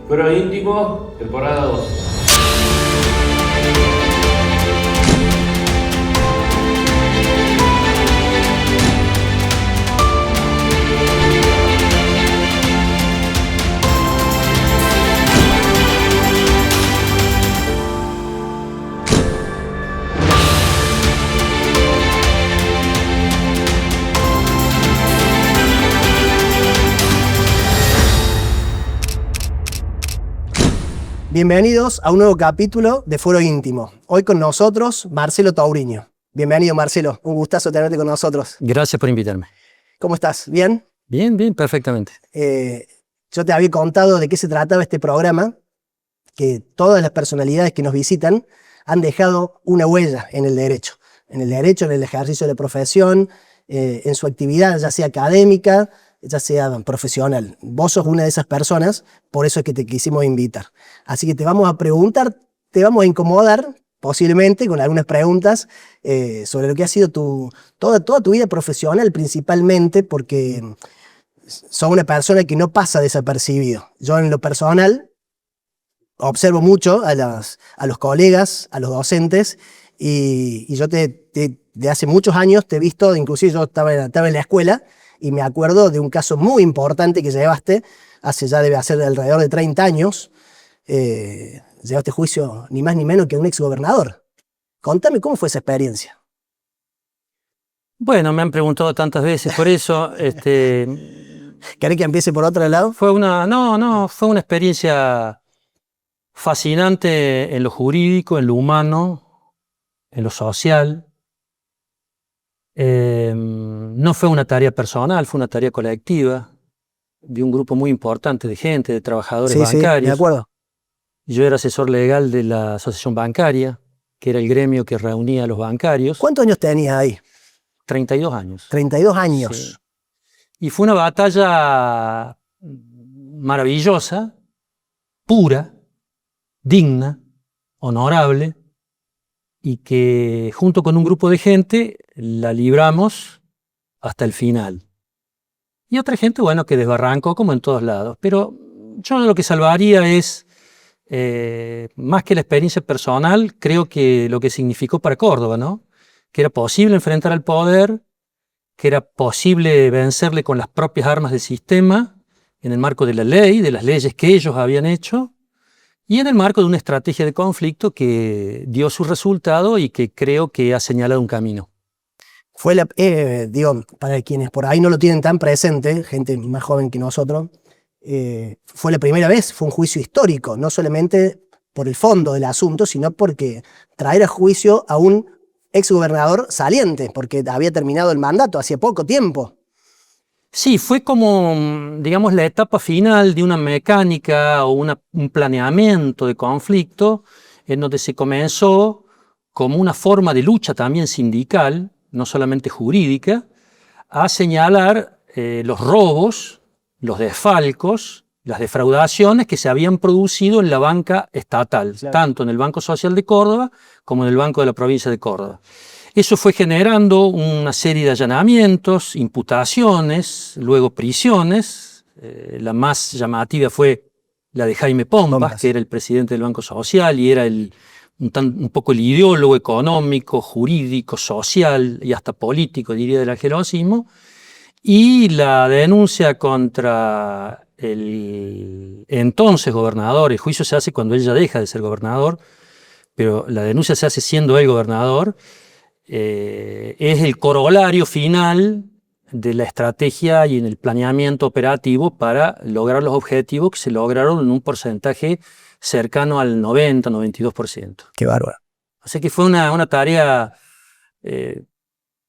Fuero Íntimo, temporada 2. Bienvenidos a un nuevo capítulo de Fuero Íntimo. Hoy con nosotros, Marcelo Tauriño. Bienvenido, Marcelo. Un gustazo tenerte con nosotros. Gracias por invitarme. ¿Cómo estás? ¿Bien? Bien, perfectamente. Yo te había contado de qué se trataba este programa, que todas las personalidades que nos visitan han dejado una huella en el derecho. En el ejercicio de la profesión, en su actividad, ya sea académica, ya sea profesional. Vos sos una de esas personas, por eso es que te quisimos invitar. Así que te vamos a preguntar, te vamos a incomodar, posiblemente, con algunas preguntas sobre lo que ha sido toda tu vida profesional, principalmente porque sos una persona que no pasa desapercibido. Yo, en lo personal, observo mucho a los colegas, a los docentes, y yo de hace muchos años te he visto, inclusive yo estaba en la escuela, y me acuerdo de un caso muy importante que llevaste, debe hacer alrededor de 30 años, llevaste juicio ni más ni menos que a un exgobernador. Contame cómo fue esa experiencia. Bueno, me han preguntado tantas veces por eso. ¿Querés que empiece por otro lado? Fue una experiencia fascinante en lo jurídico, en lo humano, en lo social. No fue una tarea personal, fue una tarea colectiva de un grupo muy importante de gente, de trabajadores bancarios. Sí, me acuerdo. Yo era asesor legal de la Asociación Bancaria, que era el gremio que reunía a los bancarios. ¿Cuántos años tenías ahí? 32 años. 32 años. Sí. Y fue una batalla maravillosa, pura, digna, honorable, y que junto con un grupo de gente la libramos hasta el final. Y otra gente, bueno, que desbarrancó como en todos lados. Pero yo lo que salvaría es, más que la experiencia personal, creo que lo que significó para Córdoba, ¿no? Que era posible enfrentar al poder, que era posible vencerle con las propias armas del sistema, en el marco de la ley, de las leyes que ellos habían hecho, y en el marco de una estrategia de conflicto que dio su resultado y que creo que ha señalado un camino. Fue para quienes por ahí no lo tienen tan presente, gente más joven que nosotros, fue la primera vez, fue un juicio histórico, no solamente por el fondo del asunto, sino porque traer a juicio a un exgobernador saliente, porque había terminado el mandato hacía poco tiempo. Sí, fue como, digamos, la etapa final de una mecánica o un planeamiento de conflicto en donde se comenzó como una forma de lucha también sindical, no solamente jurídica, a señalar los robos, los desfalcos, las defraudaciones que se habían producido en la banca estatal, claro, tanto en el Banco Social de Córdoba como en el Banco de la Provincia de Córdoba. Eso fue generando una serie de allanamientos, imputaciones, luego prisiones. La más llamativa fue la de Jaime Pompas, que era el presidente del Banco Social y era un poco el ideólogo económico, jurídico, social y hasta político, diría, del angelosismo. Y la denuncia contra el entonces gobernador, el juicio se hace cuando él ya deja de ser gobernador, pero la denuncia se hace siendo él gobernador, es el corolario final de la estrategia y en el planeamiento operativo para lograr los objetivos que se lograron en un porcentaje cercano al 90-92%. Qué bárbaro. Así que fue una tarea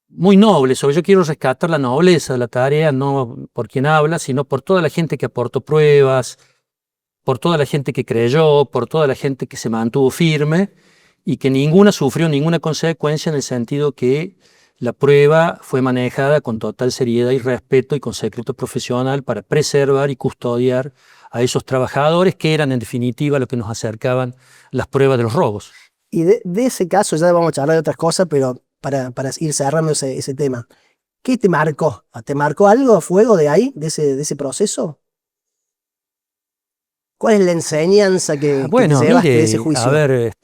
muy noble. Yo quiero rescatar la nobleza de la tarea, no por quien habla, sino por toda la gente que aportó pruebas, por toda la gente que creyó, por toda la gente que se mantuvo firme y que ninguna sufrió ninguna consecuencia, en el sentido que la prueba fue manejada con total seriedad y respeto y con secreto profesional para preservar y custodiar a esos trabajadores que eran en definitiva lo que nos acercaban las pruebas de los robos. Y de ese caso ya vamos a charlar de otras cosas, pero para ir cerrando ese tema, ¿qué te marcó? ¿Te marcó algo a fuego de ahí, de ese proceso? ¿Cuál es la enseñanza que Bueno, te llevaste mire, de ese juicio? a ver,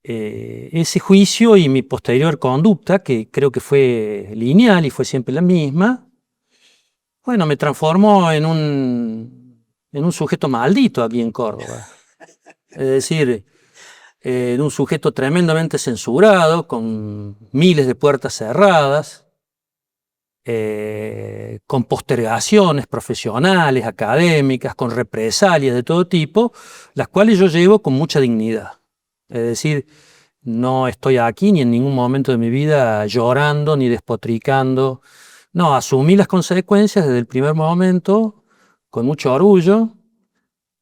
ese juicio y mi posterior conducta, que creo que fue lineal y fue siempre la misma, bueno, me transformó en un sujeto maldito aquí en Córdoba. Es decir, en un sujeto tremendamente censurado, con miles de puertas cerradas, con postergaciones profesionales, académicas, con represalias de todo tipo, las cuales yo llevo con mucha dignidad. Es decir, no estoy aquí ni en ningún momento de mi vida llorando ni despotricando. No, asumí las consecuencias desde el primer momento, con mucho orgullo,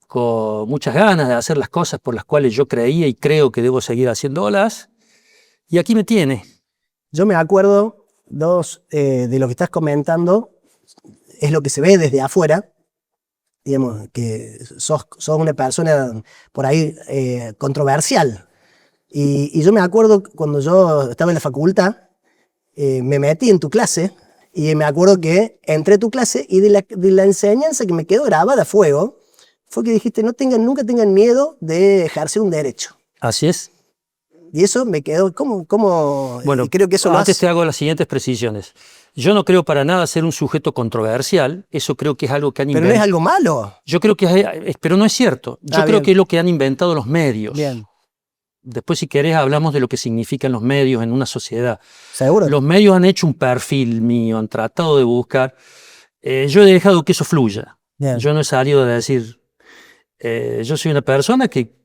con muchas ganas de hacer las cosas por las cuales yo creía y creo que debo seguir haciéndolas. Y aquí me tiene. Yo me acuerdo, de lo que estás comentando, es lo que se ve desde afuera, digamos, que sos una persona por ahí controversial. Y yo me acuerdo cuando yo estaba en la facultad, me metí en tu clase y me acuerdo que entré a tu clase y de la enseñanza que me quedó grabada a fuego fue que dijiste nunca tengan miedo de ejercer un derecho. Así es. Y eso me quedó, Bueno, y creo que eso antes te hago las siguientes precisiones. Yo no creo para nada ser un sujeto controversial, eso creo que es algo que han Pero inventado. no es algo malo. Yo creo que pero no es cierto. Yo creo Bien. que es lo que han inventado los medios. Bien, Después, si querés, hablamos de lo que significan los medios en una sociedad. seguro. Los medios han hecho un perfil mío, han tratado de buscar. Yo he dejado que eso fluya. Bien. Yo no he salido de decir, yo soy una persona que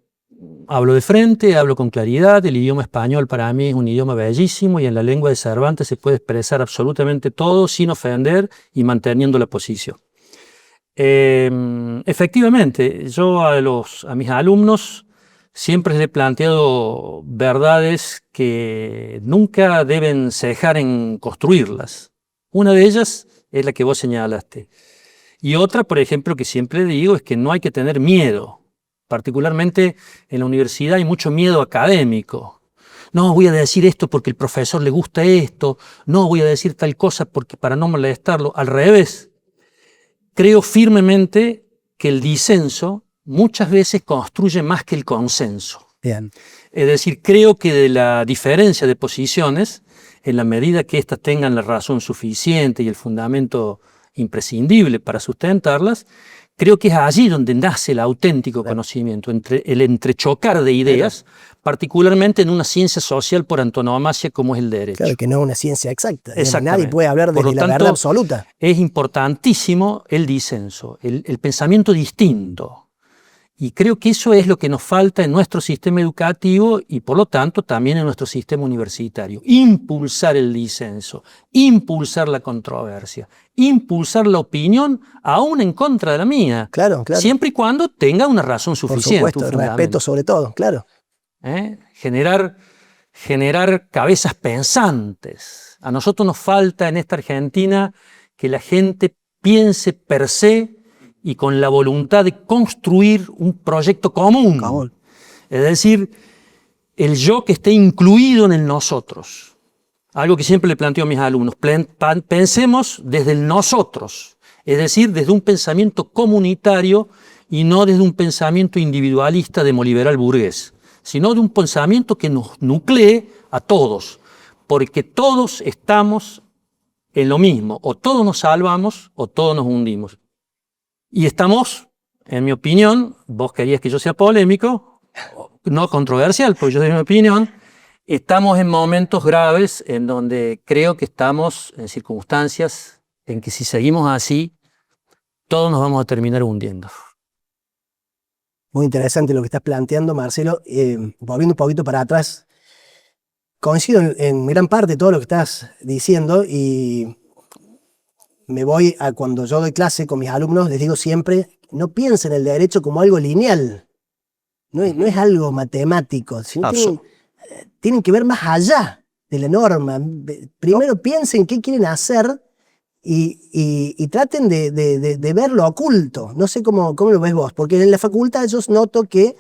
hablo de frente, hablo con claridad, el idioma español para mí es un idioma bellísimo y en la lengua de Cervantes se puede expresar absolutamente todo sin ofender y manteniendo la posición. Efectivamente, yo a mis alumnos siempre les he planteado verdades que nunca deben cejar en construirlas. Una de ellas es la que vos señalaste. Y otra, por ejemplo, que siempre digo es que no hay que tener miedo. Particularmente en la universidad hay mucho miedo académico. No, voy a decir esto porque el profesor le gusta esto. No, voy a decir tal cosa porque para no molestarlo. Al revés, creo firmemente que el disenso muchas veces construye más que el consenso. Bien. Es decir, creo que de la diferencia de posiciones, en la medida que éstas tengan la razón suficiente y el fundamento imprescindible para sustentarlas, creo que es allí donde nace el auténtico conocimiento, el entrechocar de ideas, particularmente en una ciencia social por antonomasia como es el derecho. Claro que no es una ciencia exacta. Exactamente. Nadie puede hablar Por desde lo la tanto, verdad absoluta. Es importantísimo el disenso, el pensamiento distinto. Y creo que eso es lo que nos falta en nuestro sistema educativo y por lo tanto también en nuestro sistema universitario. Impulsar el disenso, impulsar la controversia, impulsar la opinión aún en contra de la mía. Claro, claro. Siempre y cuando tenga una razón Por suficiente. supuesto, el respeto sobre todo, claro. Generar cabezas pensantes. A nosotros nos falta en esta Argentina que la gente piense per se y con la voluntad de construir un proyecto común. Es decir, el yo que esté incluido en el nosotros. Algo que siempre le planteo a mis alumnos. Pensemos desde el nosotros, es decir, desde un pensamiento comunitario y no desde un pensamiento individualista demoliberal burgués, sino de un pensamiento que nos nuclee a todos, porque todos estamos en lo mismo, o todos nos salvamos o todos nos hundimos. Y estamos, en mi opinión, vos querías que yo sea polémico, no controversial, porque yo doy mi opinión, estamos en momentos graves en donde creo que estamos en circunstancias en que si seguimos así, todos nos vamos a terminar hundiendo. Muy interesante lo que estás planteando, Marcelo. Volviendo un poquito para atrás, coincido en gran parte todo lo que estás diciendo y me voy a cuando yo doy clase con mis alumnos, les digo siempre, no piensen el derecho como algo lineal, no es algo matemático, sino tienen que ver más allá de la norma. Primero piensen qué quieren hacer y traten de ver lo oculto. No sé cómo lo ves vos, porque en la facultad yo noto que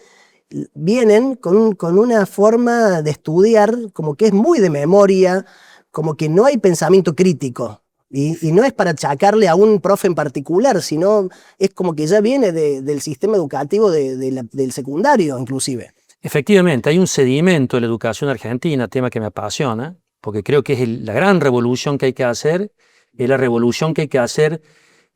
vienen con una forma de estudiar como que es muy de memoria, como que no hay pensamiento crítico. Y no es para achacarle a un profe en particular, sino es como que ya viene del sistema educativo del secundario, inclusive. Efectivamente, hay un sedimento de la educación argentina, tema que me apasiona, porque creo que es la gran revolución que hay que hacer, es la revolución que hay que hacer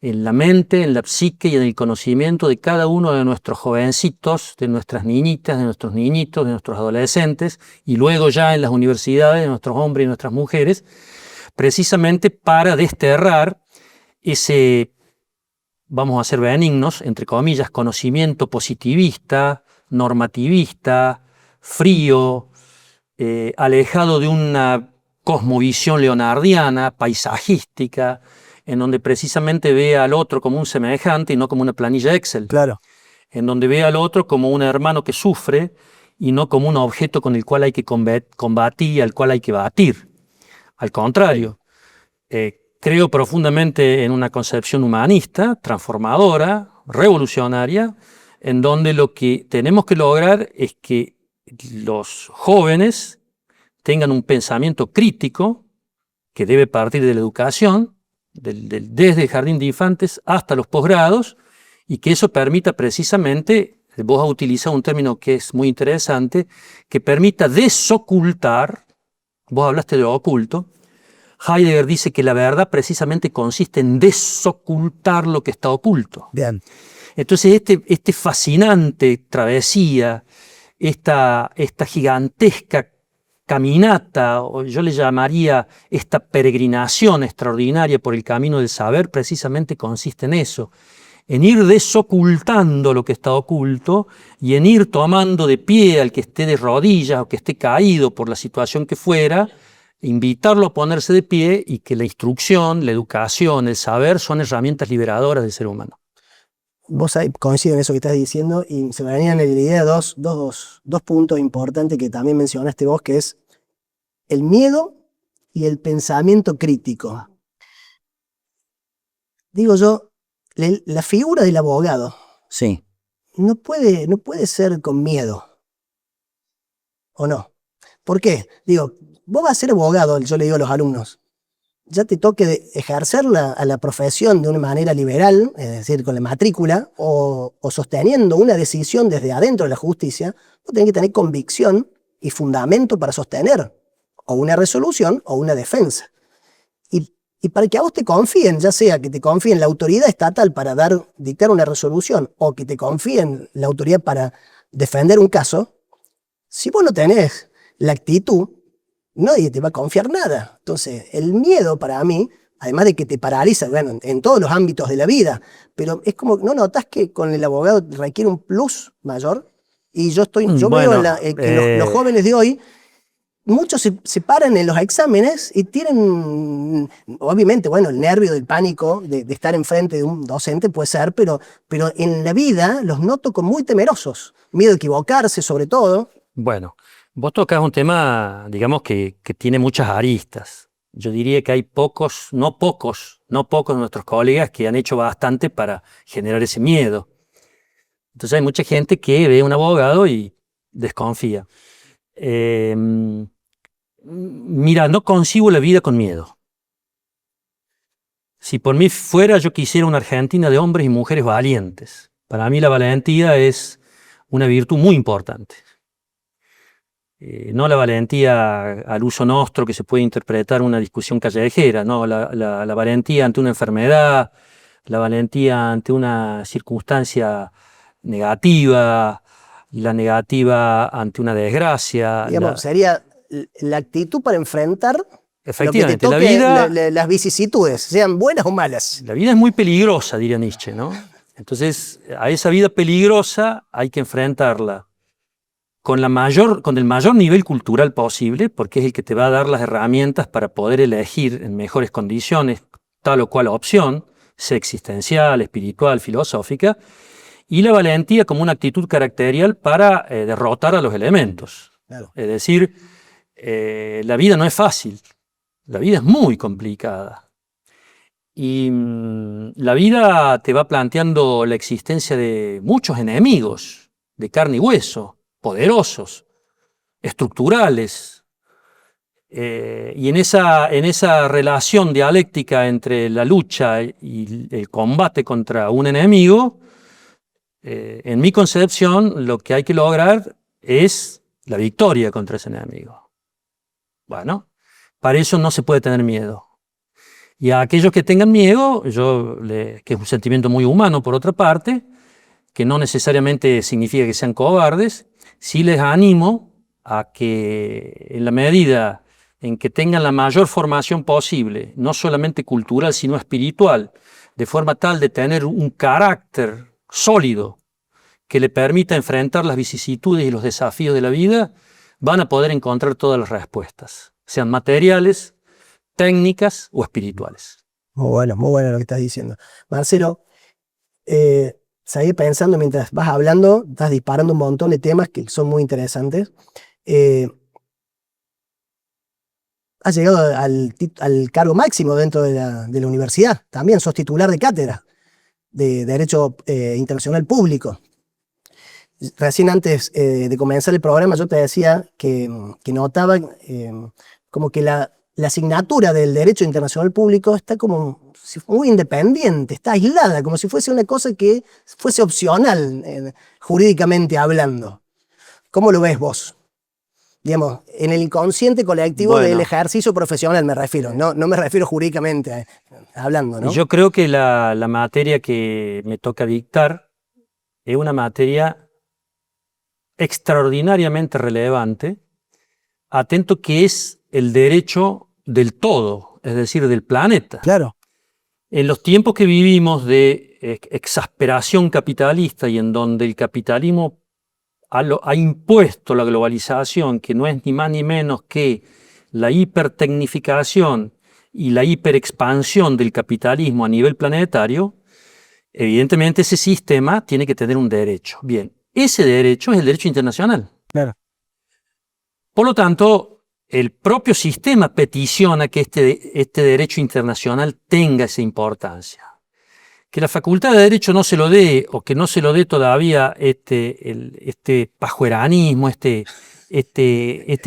en la mente, en la psique y en el conocimiento de cada uno de nuestros jovencitos, de nuestras niñitas, de nuestros niñitos, de nuestros adolescentes, y luego ya en las universidades, de nuestros hombres y nuestras mujeres, precisamente para desterrar ese, vamos a ser benignos, entre comillas, conocimiento positivista, normativista, frío, alejado de una cosmovisión leonardiana, paisajística, en donde precisamente ve al otro como un semejante y no como una planilla Excel. Claro. En donde ve al otro como un hermano que sufre y no como un objeto con el cual hay que combatir y al cual hay que batir. Al contrario, creo profundamente en una concepción humanista, transformadora, revolucionaria, en donde lo que tenemos que lograr es que los jóvenes tengan un pensamiento crítico que debe partir de la educación, desde el jardín de infantes hasta los posgrados, y que eso permita precisamente, vos has utilizado un término que es muy interesante, que permita desocultar, vos hablaste de lo oculto, Heidegger dice que la verdad precisamente consiste en desocultar lo que está oculto. Bien. Entonces este fascinante travesía, esta gigantesca caminata, o yo le llamaría esta peregrinación extraordinaria por el camino del saber, precisamente consiste en eso, en ir desocultando lo que está oculto y en ir tomando de pie al que esté de rodillas o que esté caído por la situación que fuera, invitarlo a ponerse de pie y que la instrucción, la educación, el saber son herramientas liberadoras del ser humano. Vos coincido en eso que estás diciendo y se me venían en la idea dos puntos importantes que también mencionaste vos, que es el miedo y el pensamiento crítico. Digo yo, la figura del abogado Sí. no puede ser con miedo, ¿o no? ¿Por qué? Digo, vos vas a ser abogado, yo le digo a los alumnos, ya te toque ejercer a la profesión de una manera liberal, es decir, con la matrícula, o sosteniendo una decisión desde adentro de la justicia, vos tenés que tener convicción y fundamento para sostener o una resolución o una defensa. Y para que a vos te confíen, ya sea que te confíen la autoridad estatal para dictar una resolución o que te confíen la autoridad para defender un caso, si vos no tenés la actitud, nadie te va a confiar nada. Entonces, el miedo para mí, además de que te paraliza, bueno, en todos los ámbitos de la vida, pero es como, ¿no notas que con el abogado requiere un plus mayor? Y yo Bueno, veo que los jóvenes de hoy, muchos se paran en los exámenes y tienen, obviamente, bueno, el nervio del pánico de estar enfrente de un docente puede ser, pero en la vida los noto como muy temerosos, miedo a equivocarse sobre todo. Bueno, vos tocás un tema, digamos, que tiene muchas aristas. Yo diría que hay no pocos de nuestros colegas que han hecho bastante para generar ese miedo. Entonces hay mucha gente que ve a un abogado y desconfía. Mira, no concibo la vida con miedo. Si por mí fuera, yo quisiera una Argentina de hombres y mujeres valientes. Para mí la valentía es una virtud muy importante. No la valentía al uso nostro que se puede interpretar una discusión callejera, no, la valentía ante una enfermedad, la valentía ante una circunstancia negativa, la negativa ante una desgracia. Digamos, sería la actitud para enfrentar Efectivamente, lo que te toque, las vicisitudes, sean buenas o malas. La vida es muy peligrosa, diría Nietzsche, ¿no? Entonces, a esa vida peligrosa hay que enfrentarla con el mayor nivel cultural posible, porque es el que te va a dar las herramientas para poder elegir en mejores condiciones tal o cual opción, sea existencial, espiritual, filosófica, y la valentía como una actitud caracterial para derrotar a los elementos. Claro. Es decir, la vida no es fácil, la vida es muy complicada. Y la vida te va planteando la existencia de muchos enemigos, de carne y hueso, poderosos, estructurales, Y en esa relación dialéctica entre la lucha y el combate contra un enemigo, en mi concepción, lo que hay que lograr es la victoria contra ese enemigo. Bueno, para eso no se puede tener miedo. Y a aquellos que tengan miedo, que es un sentimiento muy humano por otra parte, que no necesariamente significa que sean cobardes, sí les animo a que en la medida en que tengan la mayor formación posible, no solamente cultural, sino espiritual, de forma tal de tener un carácter sólido que le permita enfrentar las vicisitudes y los desafíos de la vida, van a poder encontrar todas las respuestas, sean materiales, técnicas o espirituales. Muy bueno lo que estás diciendo. Marcelo, seguí pensando mientras vas hablando, estás disparando un montón de temas que son muy interesantes. Has llegado al cargo máximo dentro de la universidad. También sos titular de cátedra de Derecho Internacional Público. Recién antes de comenzar el programa yo te decía que notaba como que la asignatura del Derecho Internacional Público está como muy independiente, está aislada, como si fuese una cosa que fuese opcional jurídicamente hablando. ¿Cómo lo ves vos? Digamos, en el inconsciente colectivo del ejercicio profesional me refiero, no me refiero jurídicamente hablando, ¿no? Yo creo que la materia que me toca dictar es una materia extraordinariamente relevante, atento que es el derecho del todo, es decir, del planeta. Claro. En los tiempos que vivimos de exasperación capitalista y en donde el capitalismo ha impuesto la globalización, que no es ni más ni menos que la hipertecnificación y la hiperexpansión del capitalismo a nivel planetario, evidentemente ese sistema tiene que tener un derecho. Bien, ese derecho es el derecho internacional. Claro. Por lo tanto, el propio sistema peticiona que este derecho internacional tenga esa importancia. Que la Facultad de Derecho no se lo dé, o que no se lo dé todavía este pajueranismo, este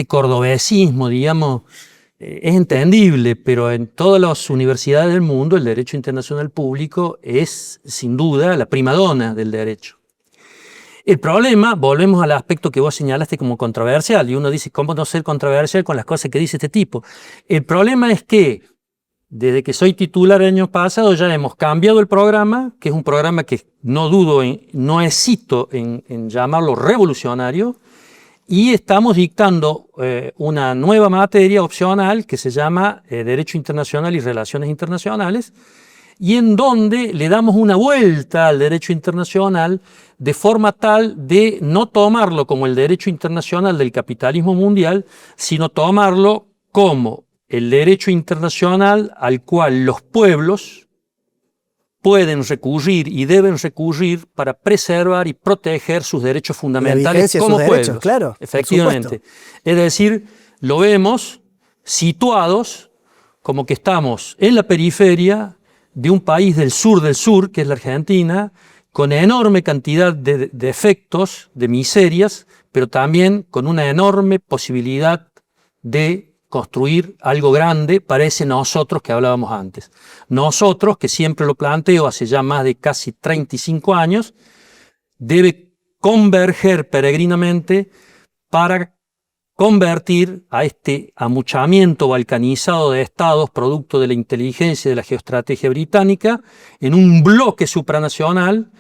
cordobesismo, digamos, es entendible, pero en todas las universidades del mundo el derecho internacional público es, sin duda, la primadona del derecho. El problema, volvemos al aspecto que vos señalaste como controversial, y uno dice, ¿cómo no ser controversial con las cosas que dice este tipo? El problema es que desde que soy titular el año pasado ya hemos cambiado el programa, que es un programa que no hesito en llamarlo revolucionario, y estamos dictando una nueva materia opcional que se llama Derecho Internacional y Relaciones Internacionales, y en donde le damos una vuelta al derecho internacional de forma tal de no tomarlo como el derecho internacional del capitalismo mundial, sino tomarlo como el derecho internacional al cual los pueblos pueden recurrir y deben recurrir para preservar y proteger sus derechos fundamentales como pueblos. Derechos, claro, efectivamente. Es decir, lo vemos situados como que estamos en la periferia de un país del sur, que es la Argentina, con enorme cantidad de defectos, de miserias, pero también con una enorme posibilidad de construir algo grande para ese nosotros que hablábamos antes. Nosotros, que siempre lo planteo hace ya más de casi 35 años, debe converger peregrinamente para convertir a este amuchamiento balcanizado de estados producto de la inteligencia y de la geoestrategia británica en un bloque supranacional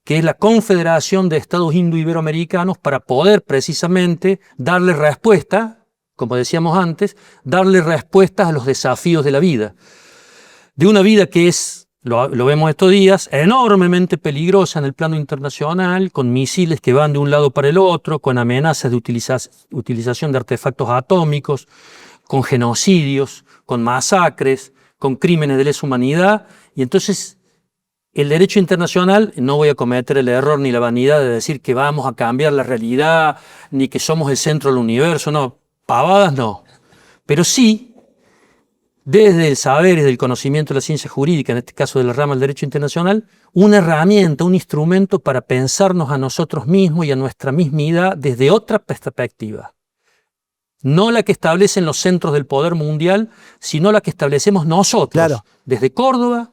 que es la Confederación de Estados Indo-Iberoamericanos, para poder precisamente darle respuesta, como decíamos antes, darle respuestas a los desafíos de la vida. De una vida que es, lo vemos estos días, enormemente peligrosa en el plano internacional, con misiles que van de un lado para el otro, con amenazas de utilización de artefactos atómicos, con genocidios, con masacres, con crímenes de lesa humanidad. Y entonces el derecho internacional, no voy a cometer el error ni la vanidad de decir que vamos a cambiar la realidad, ni que somos el centro del universo, no, pavadas no. Pero sí, desde el saber y desde el conocimiento de la ciencia jurídica, en este caso de la rama del derecho internacional, una herramienta, un instrumento para pensarnos a nosotros mismos y a nuestra mismidad desde otra perspectiva. no la que establecen los centros del poder mundial, sino la que establecemos nosotros, Claro. desde Córdoba,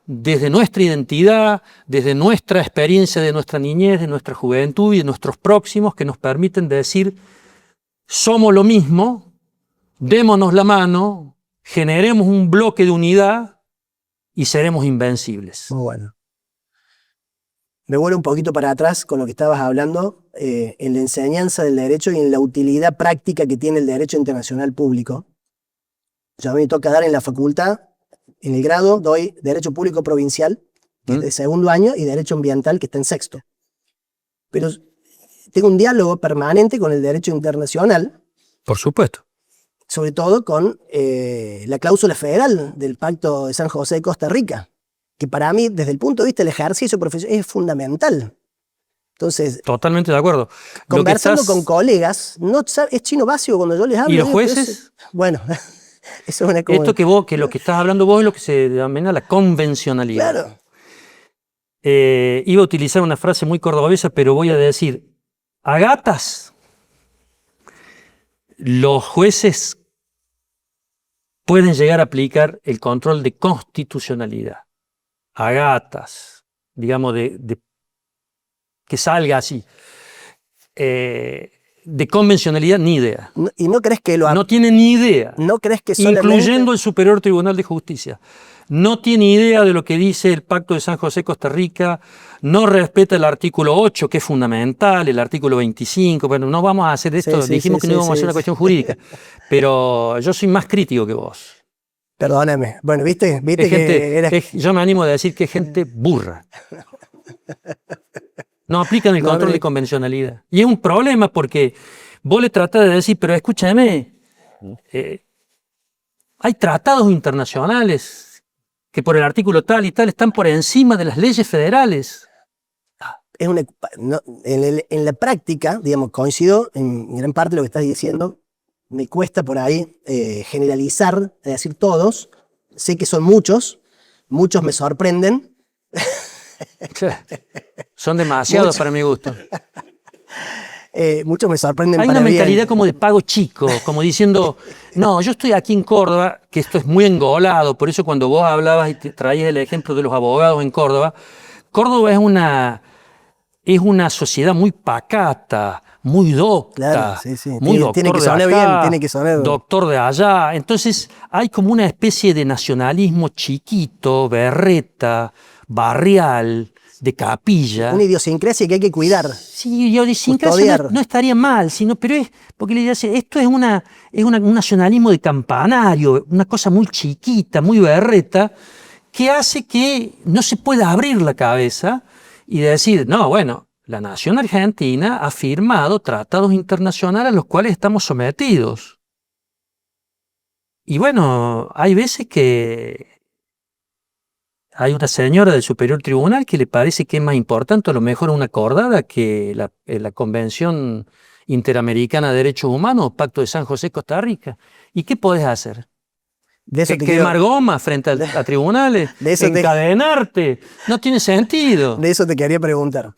desde nuestra identidad, desde nuestra experiencia de nuestra niñez, de nuestra juventud y de nuestros próximos, que nos permiten decir, somos lo mismo, démonos la mano, generemos un bloque de unidad y seremos invencibles. Muy bueno. Me vuelvo un poquito para atrás con lo que estabas hablando en la enseñanza del derecho y en la utilidad práctica que tiene el derecho internacional público. Yo a mí me toca dar en la facultad, en el grado, doy Derecho Público Provincial, que es de segundo año, y Derecho Ambiental, que está en sexto. Pero tengo un diálogo permanente con el derecho internacional, Por supuesto. sobre todo con la cláusula federal del Pacto de San José de Costa Rica, que para mí, desde el punto de vista del ejercicio profesional, es fundamental. Entonces, Totalmente de acuerdo. conversando con colegas, no sabe, es chino básico cuando yo les hablo. ¿Y los digo, pero jueces? Bueno, eso es una cosa. Esto que lo que estás hablando vos es lo que se denomina la convencionalidad. Claro. Iba a utilizar una frase muy cordobesa, pero voy a decir, a gatas, los jueces pueden llegar a aplicar el control de constitucionalidad. A gatas, digamos, que salga así. De convencionalidad, ni idea. ¿Y no crees que No tiene ni idea. no crees que solamente... Incluyendo el Superior Tribunal de Justicia. No tiene idea de lo que dice el Pacto de San José, Costa Rica, no respeta el artículo 8, que es fundamental, el artículo 25, bueno, no vamos a hacer esto, Sí, dijimos que no íbamos a hacer una cuestión jurídica, pero yo soy más crítico que vos. Perdóname. Bueno, ¿viste Es que gente, eras... yo me animo a decir que es gente burra. No aplican el control de convencionalidad. Y es un problema porque vos le tratás de decir, pero escúchame, hay tratados internacionales que por el artículo tal y tal están por encima de las leyes federales. Es una, en la práctica, digamos, coincido en gran parte de lo que estás diciendo. Me cuesta por ahí generalizar, es decir, todos. Sé que son muchos me sorprenden. Son demasiados para mi gusto. Muchos me sorprenden Hay para una bien. mentalidad como de pago chico, como diciendo, no, yo estoy aquí en Córdoba, que esto es muy engolado, por eso cuando vos hablabas y te traías el ejemplo de los abogados en Córdoba, Córdoba es una sociedad muy pacata, muy docta, Claro, sí. muy doctor Tiene que de sonar acá, bien, tiene que sonar... doctor de allá. Entonces hay como una especie de nacionalismo chiquito, berreta, barrial, de capilla. Una idiosincrasia que hay que cuidar. Sí, idiosincrasia Custodiar. no estaría mal, sino, pero es porque le dice, esto es un nacionalismo de campanario, una cosa muy chiquita, muy berreta, que hace que no se pueda abrir la cabeza y decir, no, bueno, la nación argentina ha firmado tratados internacionales a los cuales estamos sometidos. Y bueno, hay veces que hay una señora del Superior Tribunal que le parece que es más importante a lo mejor una acordada que la Convención Interamericana de Derechos Humanos, Pacto de San José, Costa Rica. ¿Y qué podés hacer? De eso te Quemar goma frente a tribunales, de eso encadenarte. No tiene sentido. De eso te quería preguntar.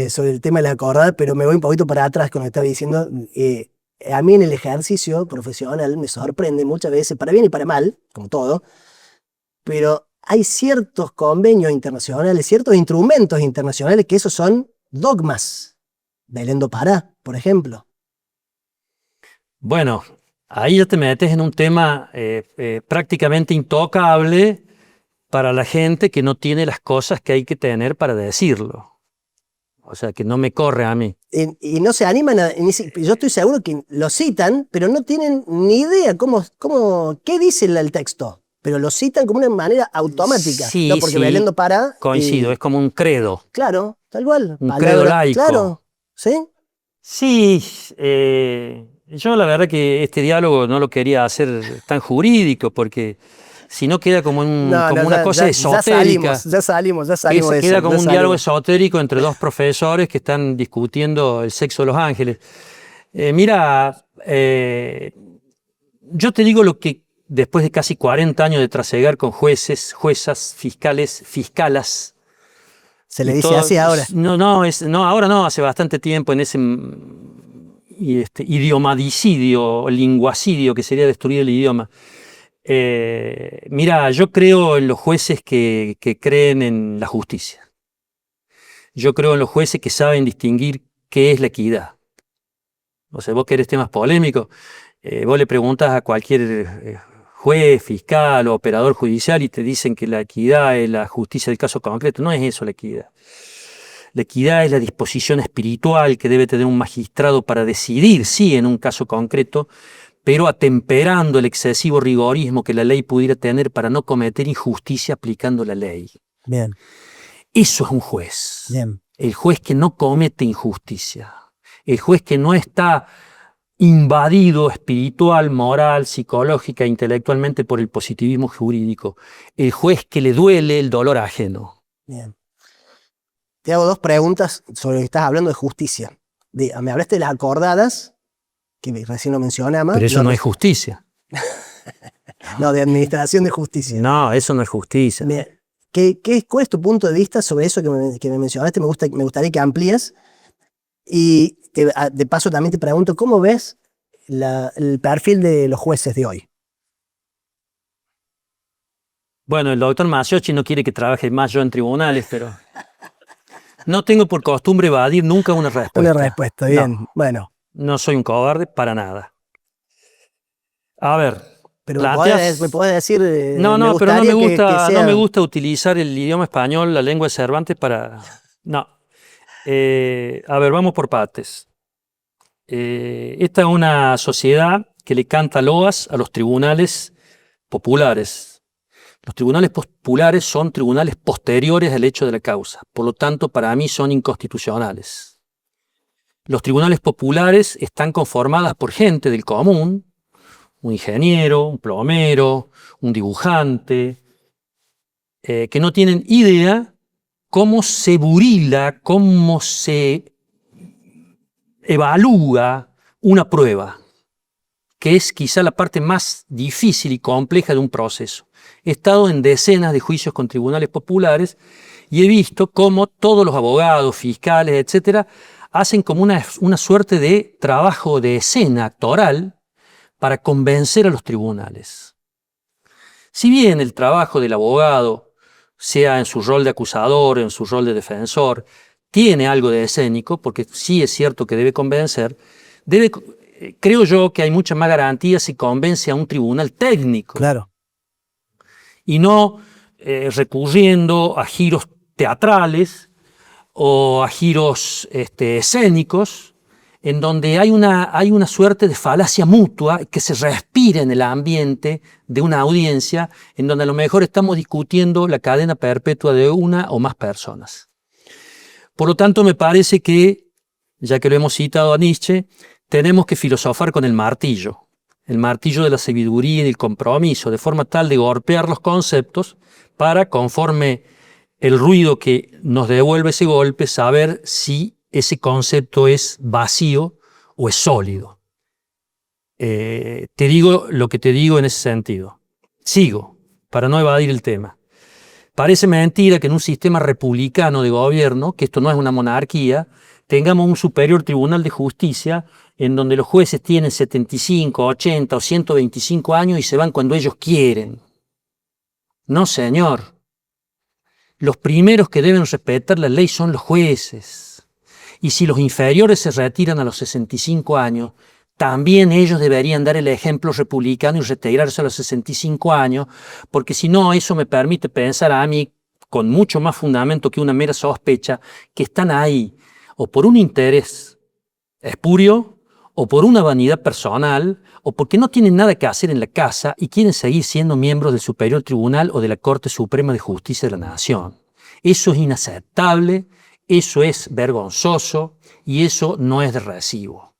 Sobre el tema de la acordada, pero me voy un poquito para atrás con lo que estaba diciendo. A mí en el ejercicio profesional me sorprende muchas veces, para bien y para mal, como todo, pero hay ciertos convenios internacionales, ciertos instrumentos internacionales que esos son dogmas. Belén do Pará, por ejemplo. Bueno, ahí ya te metes en un tema prácticamente intocable para la gente que no tiene las cosas que hay que tener para decirlo. O sea, que no me corre a mí. Y no se animan yo estoy seguro que lo citan, pero no tienen ni idea qué dice el texto. Pero lo citan como una manera automática. Sí, no, porque sí, Belén do Pará. coincido, es como un credo. Claro, tal cual. Un credo laico. Claro, ¿sí? Sí, yo la verdad que este diálogo no lo quería hacer tan jurídico porque si no queda como, una cosa esotérica. Ya salimos de Queda eso. como un diálogo esotérico entre dos profesores que están discutiendo el sexo de los ángeles. Mira, yo te digo lo que después de casi 40 años de trasegar con jueces, juezas, fiscalas. Se le dice así ahora. No, ahora no, hace bastante tiempo en ese idiomadicidio, linguacidio, que sería destruir el idioma. Mira, yo creo en los jueces que creen en la justicia. Yo creo en los jueces que saben distinguir qué es la equidad. O sea, vos querés temas polémicos, vos le preguntas a cualquier juez, fiscal o operador judicial y te dicen que la equidad es la justicia del caso concreto. No es eso la equidad. La equidad es la disposición espiritual que debe tener un magistrado para decidir, sí, en un caso concreto, pero atemperando el excesivo rigorismo que la ley pudiera tener para no cometer injusticia aplicando la ley. Bien. Eso es un juez. Bien. El juez que no comete injusticia. El juez que no está invadido espiritual, moral, psicológica, intelectualmente por el positivismo jurídico. El juez que le duele el dolor ajeno. Bien. Te hago 2 preguntas sobre lo que estás hablando de justicia. Me hablaste de las acordadas, que recién lo mencionamos. Pero eso no es justicia. No, de administración de justicia. No, eso no es justicia. Bien. ¿Cuál es tu punto de vista sobre eso que me mencionaste? Me gustaría que amplíes. Y de paso también te pregunto, ¿cómo ves el perfil de los jueces de hoy? Bueno, el doctor Masiochi no quiere que trabaje más yo en tribunales, pero no tengo por costumbre evadir nunca una respuesta. Una respuesta, bien. No, bueno. no soy un cobarde para nada. A ver. Pero me podés decir. No, pero no me gusta, que sea... no me gusta utilizar el idioma español, la lengua de Cervantes para. No. A ver, vamos por partes. Esta es una sociedad que le canta loas a los tribunales populares. Los tribunales populares son tribunales posteriores al hecho de la causa. Por lo tanto, para mí son inconstitucionales. Los tribunales populares están conformadas por gente del común, un ingeniero, un plomero, un dibujante, que no tienen idea cómo se burila, cómo se evalúa una prueba, que es quizá la parte más difícil y compleja de un proceso. He estado en decenas de juicios con tribunales populares y he visto cómo todos los abogados, fiscales, etcétera, hacen como una suerte de trabajo de escena actoral para convencer a los tribunales. Si bien el trabajo del abogado, sea en su rol de acusador, en su rol de defensor, tiene algo de escénico, porque sí es cierto que debe convencer, creo yo que hay mucha más garantía si convence a un tribunal técnico. Claro. Y no recurriendo a giros teatrales o a giros escénicos, en donde hay una suerte de falacia mutua que se respira en el ambiente de una audiencia, en donde a lo mejor estamos discutiendo la cadena perpetua de una o más personas. Por lo tanto, me parece que, ya que lo hemos citado a Nietzsche, tenemos que filosofar con el martillo de la sabiduría y del compromiso, de forma tal de golpear los conceptos para, conforme el ruido que nos devuelve ese golpe, saber si ese concepto es vacío o es sólido. Te digo lo que te digo en ese sentido. Sigo, para no evadir el tema. Parece mentira que en un sistema republicano de gobierno, que esto no es una monarquía, tengamos un superior tribunal de justicia en donde los jueces tienen 75, 80 o 125 años y se van cuando ellos quieren. No, señor. Los primeros que deben respetar la ley son los jueces. Y si los inferiores se retiran a los 65 años, también ellos deberían dar el ejemplo republicano y retirarse a los 65 años, porque si no, eso me permite pensar a mí, con mucho más fundamento que una mera sospecha, que están ahí, o por un interés espurio, o por una vanidad personal, o porque no tienen nada que hacer en la casa y quieren seguir siendo miembros del Superior Tribunal o de la Corte Suprema de Justicia de la Nación. Eso es inaceptable. Eso es vergonzoso y eso no es de recibo.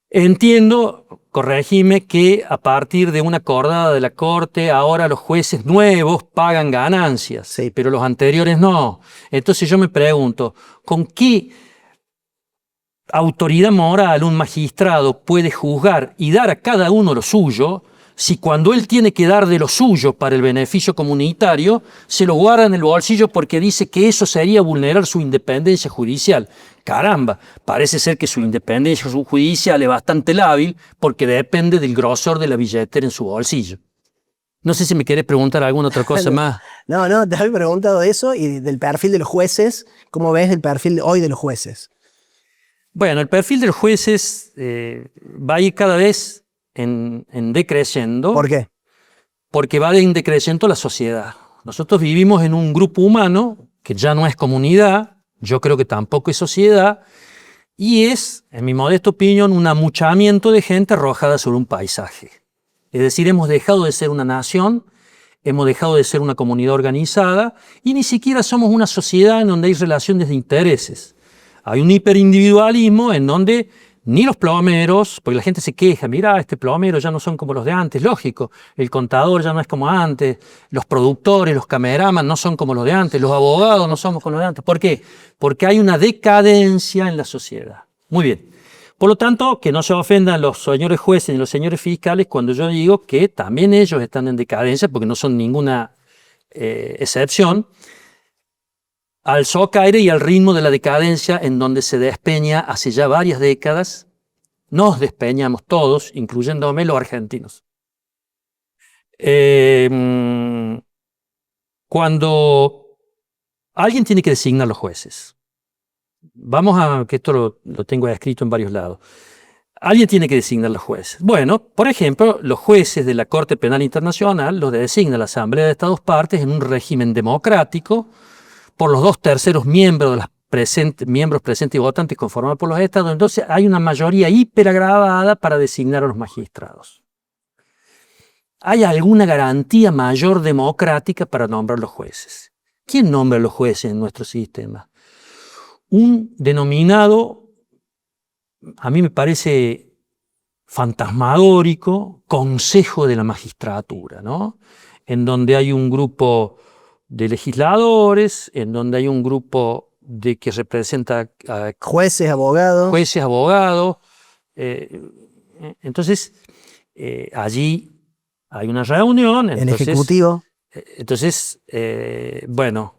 Entiendo, corregime, que a partir de una acordada de la Corte ahora los jueces nuevos pagan ganancias, sí, pero los anteriores no. Entonces yo me pregunto, ¿con qué autoridad moral un magistrado puede juzgar y dar a cada uno lo suyo si cuando él tiene que dar de lo suyo para el beneficio comunitario, se lo guarda en el bolsillo porque dice que eso sería vulnerar su independencia judicial? Caramba, parece ser que su independencia judicial es bastante lábil porque depende del grosor de la billetera en su bolsillo. No sé si me querés preguntar alguna otra cosa más. No, te había preguntado eso y del perfil de los jueces. ¿Cómo ves el perfil hoy de los jueces? Bueno, el perfil de los jueces va a ir cada vez en decreciendo. ¿Por qué? Porque va en decreciendo la sociedad. Nosotros vivimos en un grupo humano que ya no es comunidad, yo creo que tampoco es sociedad, y es, en mi modesta opinión, un amuchamiento de gente arrojada sobre un paisaje. Es decir, hemos dejado de ser una nación, hemos dejado de ser una comunidad organizada y ni siquiera somos una sociedad en donde hay relaciones de intereses. Hay un hiperindividualismo en donde ni los plomeros, porque la gente se queja, mira, este plomero ya no son como los de antes, lógico, el contador ya no es como antes, los productores, los cameraman no son como los de antes, los abogados no somos como los de antes. ¿Por qué? Porque hay una decadencia en la sociedad. Muy bien. Por lo tanto, que no se ofendan los señores jueces ni los señores fiscales cuando yo digo que también ellos están en decadencia, porque no son ninguna excepción, al socaire y al ritmo de la decadencia en donde se despeña hace ya varias décadas, nos despeñamos todos, incluyéndome los argentinos. Cuando alguien tiene que designar los jueces, vamos a, que esto lo tengo escrito en varios lados. Alguien tiene que designar los jueces. Bueno, por ejemplo, los jueces de la Corte Penal Internacional los designa la Asamblea de Estados Partes en un régimen democrático por los 2/3 miembros de las miembros presentes y votantes conformados por los estados. Entonces hay una mayoría hiperagravada para designar a los magistrados. ¿Hay alguna garantía mayor democrática para nombrar los jueces? ¿Quién nombra a los jueces en nuestro sistema? Un denominado, a mí me parece fantasmagórico, Consejo de la Magistratura, ¿no? En donde hay un grupo de legisladores, en donde hay un grupo que representa a Jueces, abogados. jueces, abogados. Entonces, allí hay una reunión. El Ejecutivo. Entonces, bueno,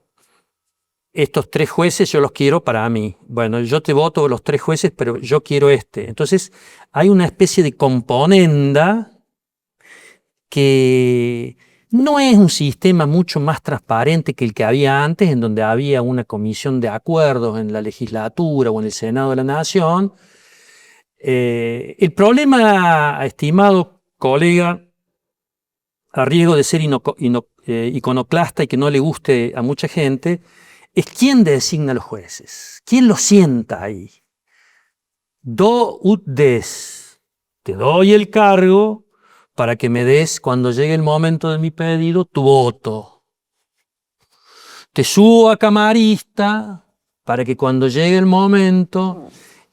estos 3 jueces yo los quiero para mí. Bueno, yo te voto los 3 jueces, pero yo quiero este. Entonces, hay una especie de componenda que no es un sistema mucho más transparente que el que había antes, en donde había una comisión de acuerdos en la legislatura o en el Senado de la Nación. El problema, estimado colega, a riesgo de ser iconoclasta y que no le guste a mucha gente, es quién designa a los jueces, quién los sienta ahí. Do ut des, te doy el cargo para que me des, cuando llegue el momento de mi pedido, tu voto. Te subo a camarista para que cuando llegue el momento,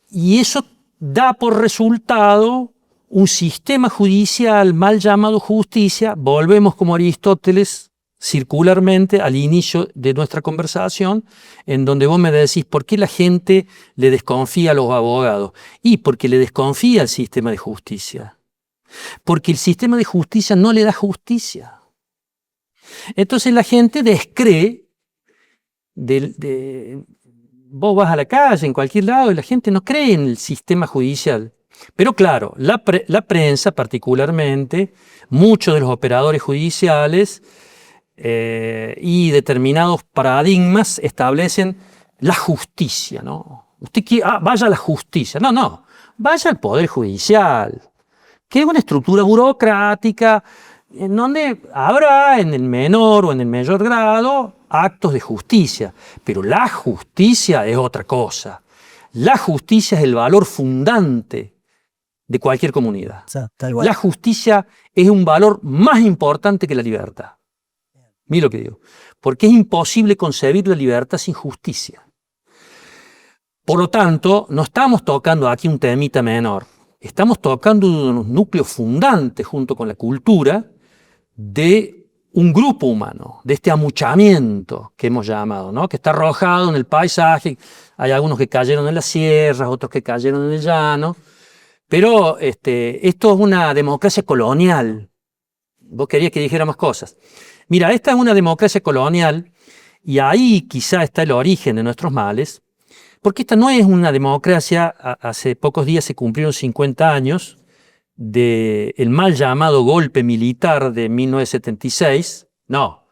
y eso da por resultado un sistema judicial mal llamado justicia. Volvemos como Aristóteles circularmente al inicio de nuestra conversación, en donde vos me decís, ¿por qué la gente le desconfía a los abogados? Y porque le desconfía al sistema de justicia. Porque el sistema de justicia no le da justicia. Entonces la gente descree, vos vas a la calle, en cualquier lado, y la gente no cree en el sistema judicial. Pero claro, la prensa particularmente, muchos de los operadores judiciales y determinados paradigmas establecen la justicia, ¿no? Usted quiere, vaya a la justicia. No, vaya al Poder Judicial, que es una estructura burocrática en donde habrá en el menor o en el mayor grado actos de justicia, pero la justicia es otra cosa. La justicia es el valor fundante de cualquier comunidad. O sea, tal cual. La justicia es un valor más importante que la libertad. Mira lo que digo. Porque es imposible concebir la libertad sin justicia. Por lo tanto, no estamos tocando aquí un temita menor. Estamos tocando uno de los núcleos fundantes, junto con la cultura, de un grupo humano, de este amuchamiento que hemos llamado, ¿no? Que está arrojado en el paisaje. Hay algunos que cayeron en las sierras, otros que cayeron en el llano. Pero esto es una democracia colonial. vos querías que dijera más cosas. Mira, esta es una democracia colonial y ahí quizá está el origen de nuestros males, porque esta no es una democracia. Hace pocos días se cumplieron 50 años del mal llamado golpe militar de 1976. No,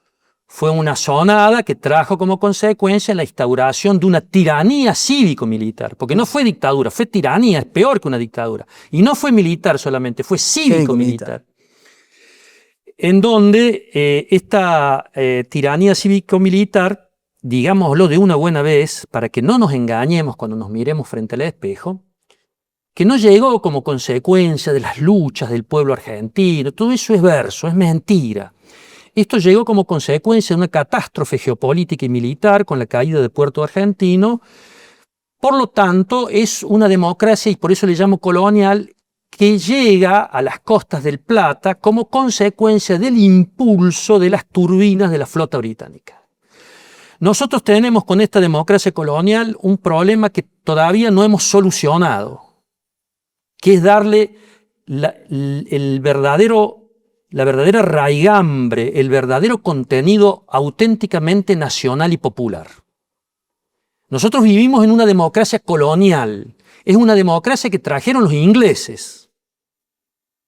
fue una sonada que trajo como consecuencia la instauración de una tiranía cívico-militar, porque no fue dictadura, fue tiranía, es peor que una dictadura. Y no fue militar solamente, fue cívico-militar. En donde esta tiranía cívico-militar, digámoslo de una buena vez, para que no nos engañemos cuando nos miremos frente al espejo, que no llegó como consecuencia de las luchas del pueblo argentino, todo eso es verso, es mentira. Esto llegó como consecuencia de una catástrofe geopolítica y militar con la caída de Puerto Argentino. Por lo tanto, es una democracia, y por eso le llamo colonial, que llega a las costas del Plata como consecuencia del impulso de las turbinas de la flota británica. Nosotros tenemos con esta democracia colonial un problema que todavía no hemos solucionado, que es darle la verdadera raigambre, el verdadero contenido auténticamente nacional y popular. Nosotros vivimos en una democracia colonial. Es una democracia que trajeron los ingleses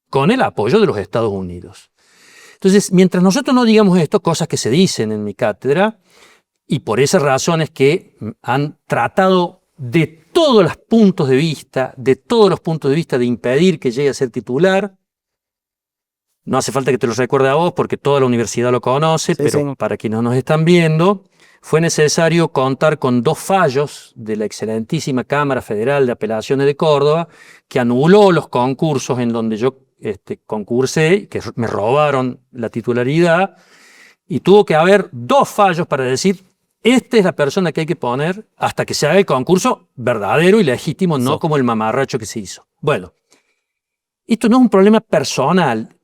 con el apoyo de los Estados Unidos. Entonces, mientras nosotros no digamos esto, cosas que se dicen en mi cátedra, y por esas razones que han tratado de todos los puntos de vista, de impedir que llegue a ser titular. No hace falta que te lo recuerde a vos porque toda la universidad lo conoce, pero sí. Para quienes nos están viendo, fue necesario contar con 2 fallos de la excelentísima Cámara Federal de Apelaciones de Córdoba, que anuló los concursos en donde yo concursé, que me robaron la titularidad, y tuvo que haber 2 fallos para decir: esta es la persona que hay que poner hasta que se haga el concurso verdadero y legítimo, no como el mamarracho que se hizo. Bueno, esto no es un problema personal.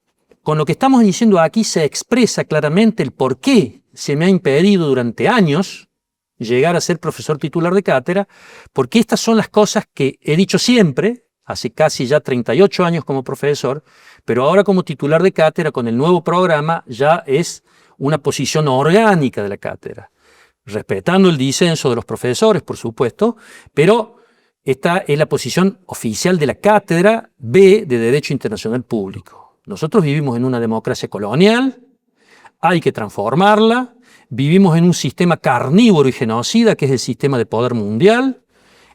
Con lo que estamos diciendo aquí se expresa claramente el por qué se me ha impedido durante años llegar a ser profesor titular de cátedra, porque estas son las cosas que he dicho siempre, hace casi ya 38 años como profesor, pero ahora como titular de cátedra con el nuevo programa ya es una posición orgánica de la cátedra, respetando el disenso de los profesores, por supuesto, pero esta es la posición oficial de la cátedra B de Derecho Internacional Público. Nosotros vivimos en una democracia colonial, hay que transformarla, vivimos en un sistema carnívoro y genocida que es el sistema de poder mundial.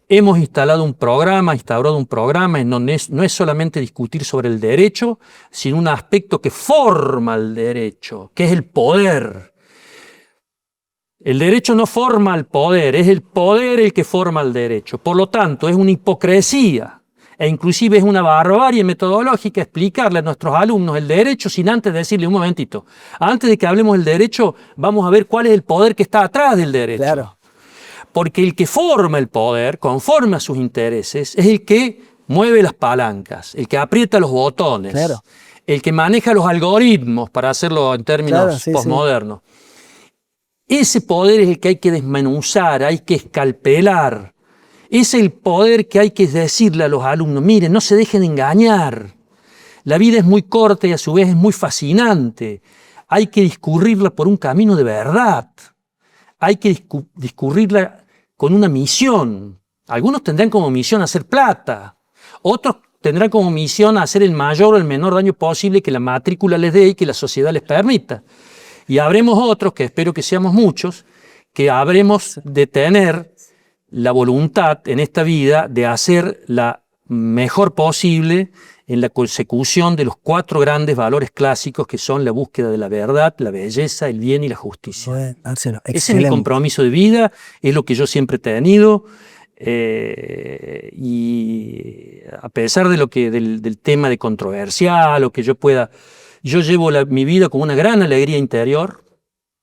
Hemos instaurado un programa en donde no es solamente discutir sobre el derecho, sino un aspecto que forma el derecho, que es el poder. El derecho no forma el poder, es el poder el que forma el derecho. Por lo tanto, es una hipocresía e inclusive es una barbarie metodológica explicarle a nuestros alumnos el derecho sin antes decirle: un momentito, antes de que hablemos del derecho, vamos a ver cuál es el poder que está atrás del derecho. Claro. Porque el que forma el poder, conforme a sus intereses, es el que mueve las palancas, el que aprieta los botones, claro, el que maneja los algoritmos, para hacerlo en términos posmodernos. Sí. Ese poder es el que hay que desmenuzar, hay que escalpelar. Es el poder que hay que decirle a los alumnos: miren, no se dejen engañar. La vida es muy corta y a su vez es muy fascinante. Hay que discurrirla por un camino de verdad. Hay que discurrirla con una misión. Algunos tendrán como misión hacer plata. Otros tendrán como misión hacer el mayor o el menor daño posible que la matrícula les dé y que la sociedad les permita. Y habremos otros, que espero que seamos muchos, que habremos de tener la voluntad en esta vida de hacer la mejor posible en la consecución de los 4 grandes valores clásicos que son la búsqueda de la verdad, la belleza, el bien y la justicia. Bueno, Marcelo, ese es mi compromiso de vida, es lo que yo siempre he tenido, y a pesar de del tema de controversial o que yo llevo mi vida con una gran alegría interior,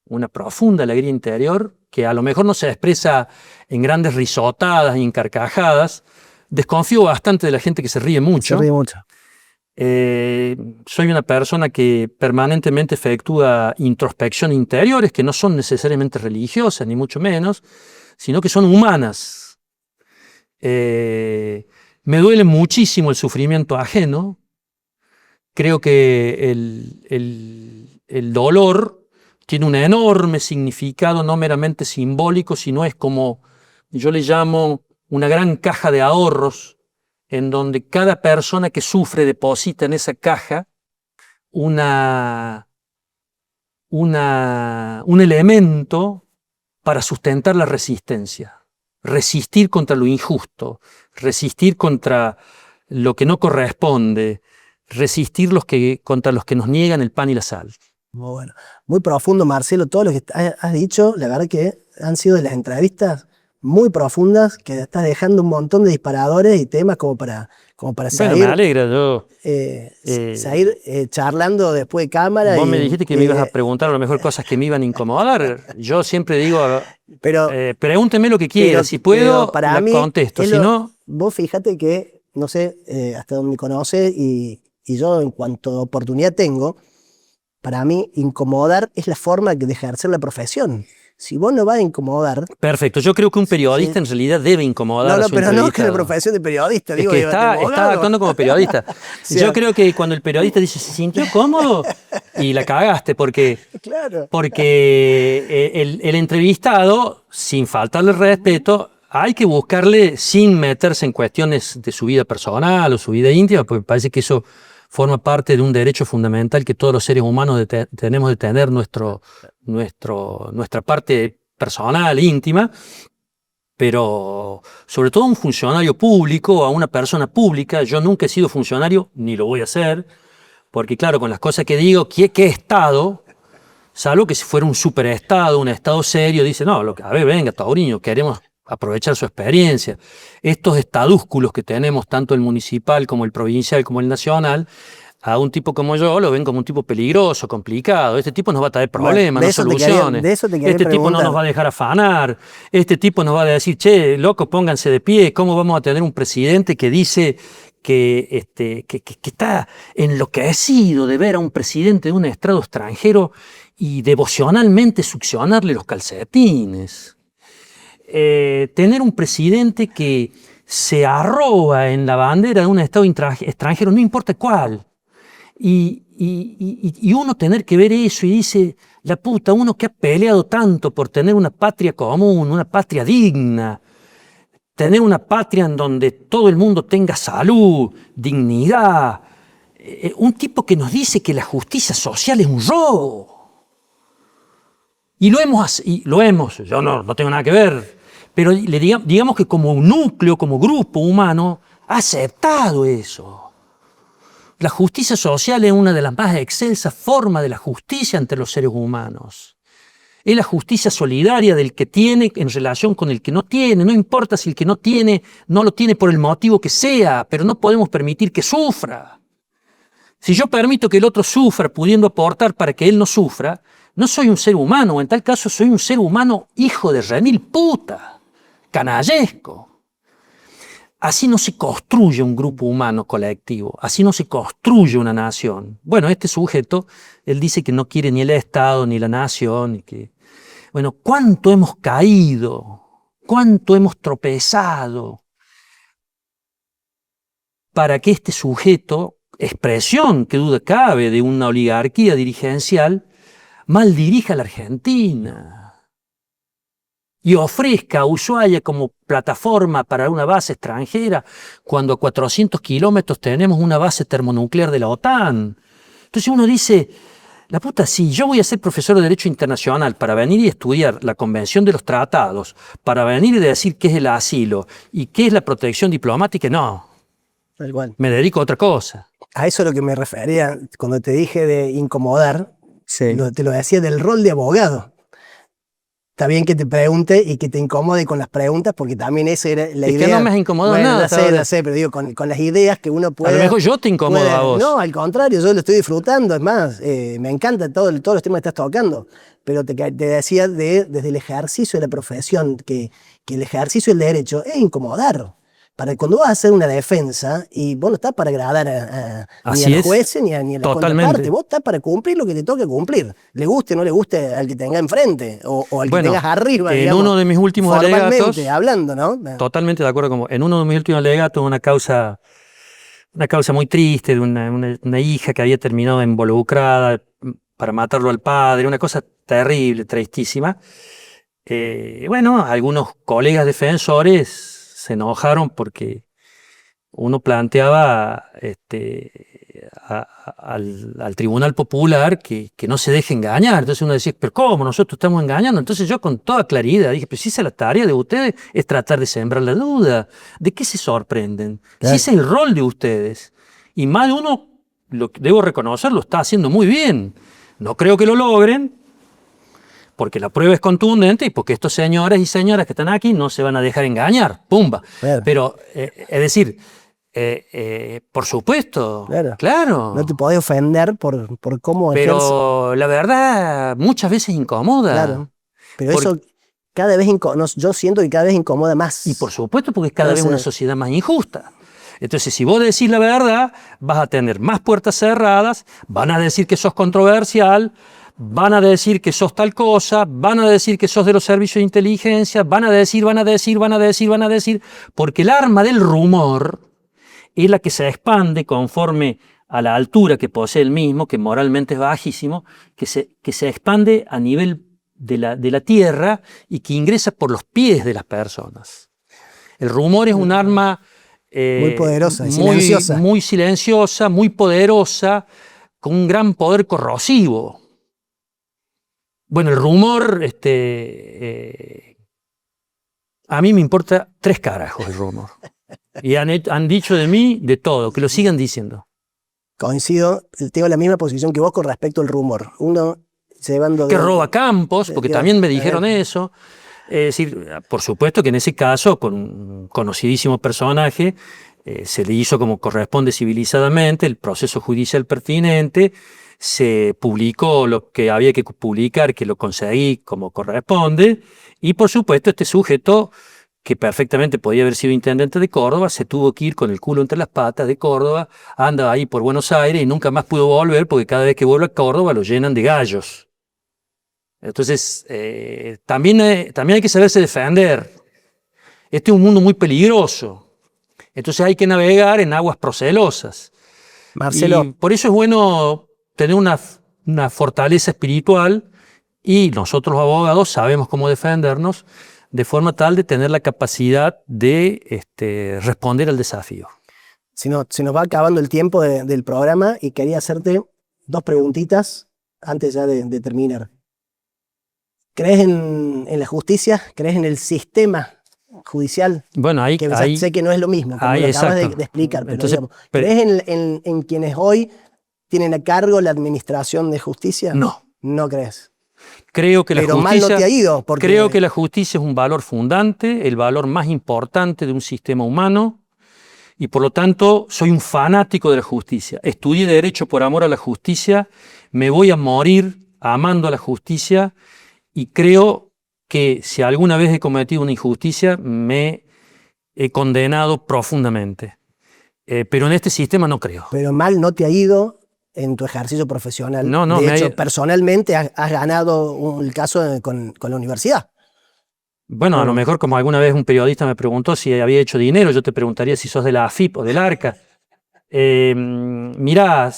una profunda alegría interior, que a lo mejor no se expresa en grandes risotadas y en carcajadas. Desconfío bastante de la gente que se ríe mucho. Se ríe mucho. Soy una persona que permanentemente efectúa introspección interiores, que no son necesariamente religiosas, ni mucho menos, sino que son humanas. Me duele muchísimo el sufrimiento ajeno, Creo que el dolor tiene un enorme significado, no meramente simbólico, sino es como, yo le llamo, una gran caja de ahorros, en donde cada persona que sufre deposita en esa caja un elemento para sustentar la resistencia. Resistir contra lo injusto, resistir contra lo que no corresponde, resistir contra los que nos niegan el pan y la sal. Muy bueno. Muy profundo, Marcelo, todo lo que has dicho, la verdad que han sido de las entrevistas muy profundas, que estás dejando un montón de disparadores y temas como para Bueno, seguir, me alegra, yo. seguir charlando después de cámara. Vos me dijiste que me ibas a preguntar a lo mejor cosas que me iban a incomodar. Yo siempre digo, pero, pregúnteme lo que quiera, si puedo, para mí, contesto, si no... Vos fíjate que, no sé, hasta donde me conoces y yo en cuanto a oportunidad tengo, para mí incomodar es la forma de ejercer la profesión. Si vos no vas a incomodar... Perfecto, yo creo que un periodista en realidad debe incomodar a su pero no que la entrevistado. profesión de periodista. Es Digo, que está actuando como periodista. Sí. Yo creo que cuando el periodista dice, ¿se sintió cómodo? Y la cagaste, porque Claro. el entrevistado, sin faltarle respeto, hay que buscarle sin meterse en cuestiones de su vida personal o su vida íntima, porque me parece que eso forma parte de un derecho fundamental que todos los seres humanos tenemos de tener nuestra parte personal, íntima, pero sobre todo a un funcionario público, a una persona pública. Yo nunca he sido funcionario, ni lo voy a hacer, porque claro, con las cosas que digo, ¿qué Estado? Salvo que si fuera un superestado, un Estado serio, dice, no, a ver, venga, Tauriño, queremos aprovechar su experiencia. Estos estadúsculos que tenemos, tanto el municipal como el provincial como el nacional, a un tipo como yo lo ven como un tipo peligroso, complicado. Este tipo nos va a traer problemas, no soluciones. Este tipo no nos va a dejar afanar. Este tipo nos va a decir, che, loco, pónganse de pie. ¿Cómo vamos a tener un presidente que dice que está enloquecido de ver a un presidente de un estado extranjero y devocionalmente succionarle los calcetines? Tener un presidente que se arroba en la bandera de un estado extranjero, no importa cuál, y uno tener que ver eso y dice, la puta, uno que ha peleado tanto por tener una patria común, una patria digna, tener una patria en donde todo el mundo tenga salud, dignidad, un tipo que nos dice que la justicia social es un robo. Y lo hemos, yo no tengo nada que ver, pero digamos que como un núcleo, como grupo humano, ha aceptado eso. La justicia social es una de las más excelsas formas de la justicia entre los seres humanos. Es la justicia solidaria del que tiene en relación con el que no tiene. No importa si el que no tiene no lo tiene por el motivo que sea, pero no podemos permitir que sufra. Si yo permito que el otro sufra pudiendo aportar para que él no sufra, no soy un ser humano, o en tal caso soy un ser humano hijo de remil puta, canallesco. Así no se construye un grupo humano colectivo, así no se construye una nación. Bueno, este sujeto, él dice que no quiere ni el Estado, ni la nación, y que... Bueno, ¿cuánto hemos caído? ¿Cuánto hemos tropezado para que este sujeto, expresión que duda cabe de una oligarquía dirigencial, mal dirija a la Argentina y ofrezca a Ushuaia como plataforma para una base extranjera cuando a 400 kilómetros tenemos una base termonuclear de la OTAN? Entonces uno dice, la puta, si yo voy a ser profesor de Derecho Internacional para venir y estudiar la Convención de los Tratados, para venir y decir qué es el asilo y qué es la protección diplomática, no. Tal cual. Me dedico a otra cosa. A eso es lo que me refería cuando te dije de incomodar. Sí. Te lo decía del rol de abogado. Está bien que te pregunte y que te incomode con las preguntas, porque también esa era la idea. Es que no me has incomodado nada. No sé, pero digo, con las ideas que uno puede... A lo mejor yo te incomodo a vos. No, al contrario, yo lo estoy disfrutando. Es más, me encanta todos los temas que estás tocando. Pero te decía desde el ejercicio de la profesión, que el ejercicio del derecho es incomodar. Para cuando vas a hacer una defensa, y vos no estás para agradar ni a los jueces ni a la contraparte, vos estás para cumplir lo que te toca cumplir. Le guste o no le guste al que tenga enfrente, o al que tengas arriba, en digamos, uno de mis últimos alegatos, hablando, ¿no? Totalmente de acuerdo con vos. En uno de mis últimos alegatos, una causa una causa muy triste de una hija que había terminado involucrada para matarlo al padre, una cosa terrible, tristísima. Bueno, algunos colegas defensores se enojaron porque uno planteaba al Tribunal Popular que no se deje engañar. Entonces uno decía, pero ¿cómo? Nosotros estamos engañando. Entonces yo con toda claridad dije, pero si esa es la tarea de ustedes, es tratar de sembrar la duda. ¿De qué se sorprenden? Claro. Si ese es el rol de ustedes. Y más de uno, debo reconocer, lo está haciendo muy bien. No creo que lo logren, porque la prueba es contundente y porque estos señores y señoras que están aquí no se van a dejar engañar. ¡Pumba! Claro. Pero, es decir, por supuesto, Claro. claro. No te podés ofender por cómo ejerce. Pero la verdad muchas veces incomoda. Claro. Pero Por- eso cada vez yo siento que cada vez incomoda más. Y por supuesto porque es cada vez Entonces- una sociedad más injusta. Entonces, si vos decís la verdad, vas a tener más puertas cerradas, van a decir que sos controversial, van a decir que sos tal cosa, van a decir que sos de los servicios de inteligencia, van a decir, porque el arma del rumor es la que se expande conforme a la altura que posee el mismo, que moralmente es bajísimo, que se expande a nivel de la tierra y que ingresa por los pies de las personas. El rumor es un arma Muy poderosa y silenciosa. muy silenciosa, muy poderosa, con un gran poder corrosivo. Bueno, el rumor, a mí me importa 3 carajos el rumor. Y han dicho de mí de todo, que lo sigan diciendo. Coincido, tengo la misma posición que vos con respecto al rumor. Uno llevando... Que roba campos, porque Dios, también me a dijeron ver. eso. Es decir, por supuesto que en ese caso, con un conocidísimo personaje, se le hizo como corresponde civilizadamente el proceso judicial pertinente, se publicó lo que había que publicar, que lo conseguí como corresponde, y por supuesto este sujeto, que perfectamente podía haber sido intendente de Córdoba, se tuvo que ir con el culo entre las patas de Córdoba, anda ahí por Buenos Aires y nunca más pudo volver porque cada vez que vuelve a Córdoba lo llenan de gallos. Entonces, también hay que saberse defender. Este es un mundo muy peligroso. Entonces hay que navegar en aguas procelosas. Marcelo, Y por eso es bueno tener una fortaleza espiritual y nosotros los abogados sabemos cómo defendernos de forma tal de tener la capacidad de responder al desafío. se nos va acabando el tiempo del programa y quería hacerte 2 preguntitas antes ya de terminar. ¿Crees en la justicia? ¿Crees en el sistema judicial? Bueno, ahí, Que ahí sé que no es lo mismo, como ahí, lo acabas de exacto. explicar, pero, Entonces, digamos, pero- ¿crees en quienes hoy tienen a cargo la administración de justicia? No. No crees. Creo que la Pero mal justicia, no te ha ido. Porque creo que la justicia es un valor fundante, el valor más importante de un sistema humano, y por lo tanto soy un fanático de la justicia. Estudié Derecho por amor a la justicia, me voy a morir amando a la justicia, y creo que si alguna vez he cometido una injusticia, me he condenado profundamente. Pero en este sistema no creo. Pero mal no te ha ido en tu ejercicio profesional. No, de me ha hecho, ido- personalmente has ganado el caso con la universidad. Bueno, a lo mejor como alguna vez un periodista me preguntó si había hecho dinero, yo te preguntaría si sos de la AFIP o del ARCA. Mirá,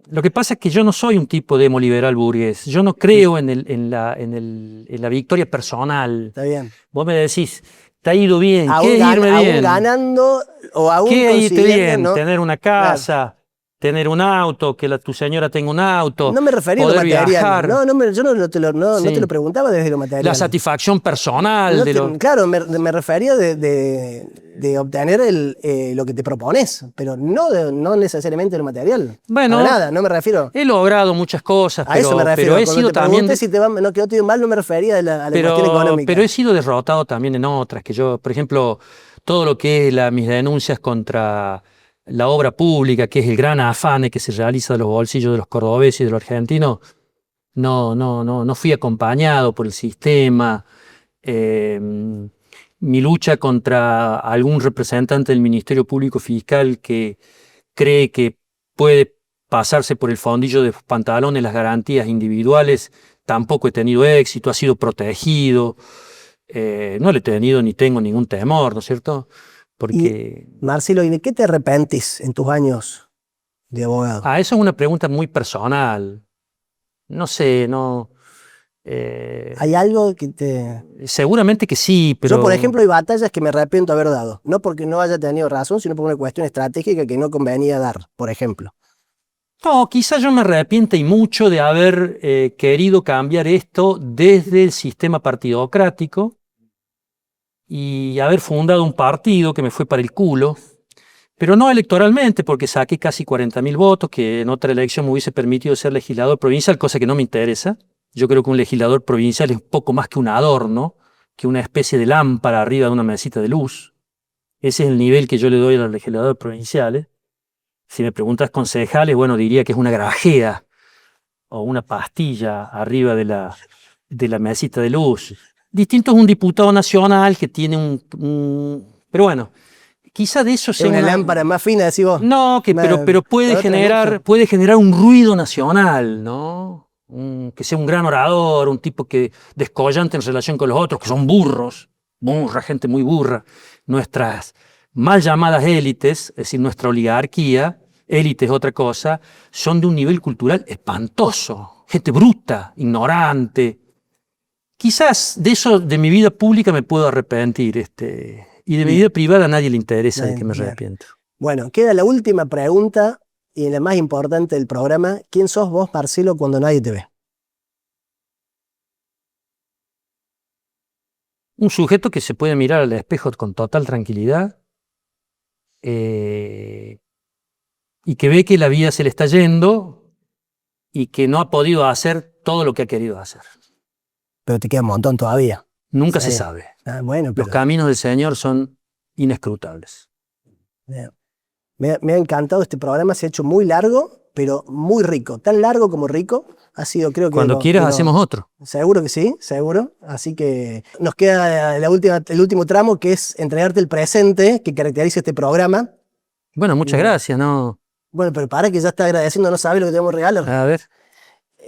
lo que pasa es que yo no soy un tipo de liberal burgués. Yo no creo en la victoria personal. Está bien. Vos me decís, te ha ido bien, Aún, ¿qué es irme aún bien? ganando o aún ¿Qué es irte consiguiendo, bien? ¿no? Tener una casa, tener un auto, que tu señora tenga un auto, No me refería a lo poder material. viajar. No, yo no te Sí. lo preguntaba desde lo material. La satisfacción personal No de te- lo... Claro, me refería de obtener lo que te propones, pero no necesariamente lo material. Bueno, Para nada, no me refiero. he logrado muchas cosas, A eso me refiero. pero he Cuando sido te también... pregunté si que no te ha ido mal, no me refería a la cuestión económica. Pero he sido derrotado también en otras, que yo, por ejemplo, todo lo que es mis denuncias contra la obra pública, que es el gran afán que se realiza de los bolsillos de los cordobeses y de los argentinos, no fui acompañado por el sistema. Mi lucha contra algún representante del Ministerio Público Fiscal que cree que puede pasarse por el fondillo de los pantalones las garantías individuales, tampoco he tenido éxito, ha sido protegido. No le he tenido ni tengo ningún temor, ¿no es cierto? Porque Marcelo, ¿y de qué te arrepentís en tus años de abogado? eso es una pregunta muy personal. No sé, no. ¿Hay algo que te...? Seguramente que sí, pero. Yo, por ejemplo, hay batallas que me arrepiento de haber dado. No porque no haya tenido razón, sino por una cuestión estratégica que no convenía dar, por ejemplo. No, quizás yo me arrepiento y mucho de haber querido cambiar esto desde el sistema partidocrático y haber fundado un partido que me fue para el culo, pero no electoralmente, porque saqué casi 40.000 votos, que en otra elección me hubiese permitido ser legislador provincial, cosa que no me interesa. Yo creo que un legislador provincial es un poco más que un adorno, que una especie de lámpara arriba de una mesita de luz. Ese es el nivel que yo le doy a los legisladores provinciales. Si me preguntas concejales, bueno, diría que es una grajea o una pastilla arriba de la mesita de luz. Distinto es un diputado nacional que tiene pero bueno, quizá de eso Es sea una una lámpara más fina, decís vos. No, pero puede generar un ruido nacional, ¿no? Que sea un gran orador, un tipo que descollante en relación con los otros, que son burros, gente muy burra. Nuestras mal llamadas élites, es decir, nuestra oligarquía, élite es otra cosa, son de un nivel cultural espantoso, gente bruta, ignorante. Quizás de eso, de mi vida pública me puedo arrepentir, y de mi vida privada a nadie le interesa de que me Bien. arrepiento. Bueno, queda la última pregunta y la más importante del programa. ¿Quién sos vos, Marcelo, cuando nadie te ve? Un sujeto que se puede mirar al espejo con total tranquilidad y que ve que la vida se le está yendo y que no ha podido hacer todo lo que ha querido hacer. Pero te queda un montón todavía. Nunca Sí. se sabe. Bueno, Los pero caminos del Señor son inescrutables. me ha encantado este programa. Se ha hecho muy largo, pero muy rico. Tan largo como rico. Ha sido, creo que... Cuando quieras hacemos otro. Seguro que sí, seguro. Así que nos queda el último tramo, que es entregarte el presente que caracteriza este programa. Bueno, muchas gracias, ¿no? Bueno, pero para que ya está agradeciendo, no sabe lo que tenemos que regalar. A ver.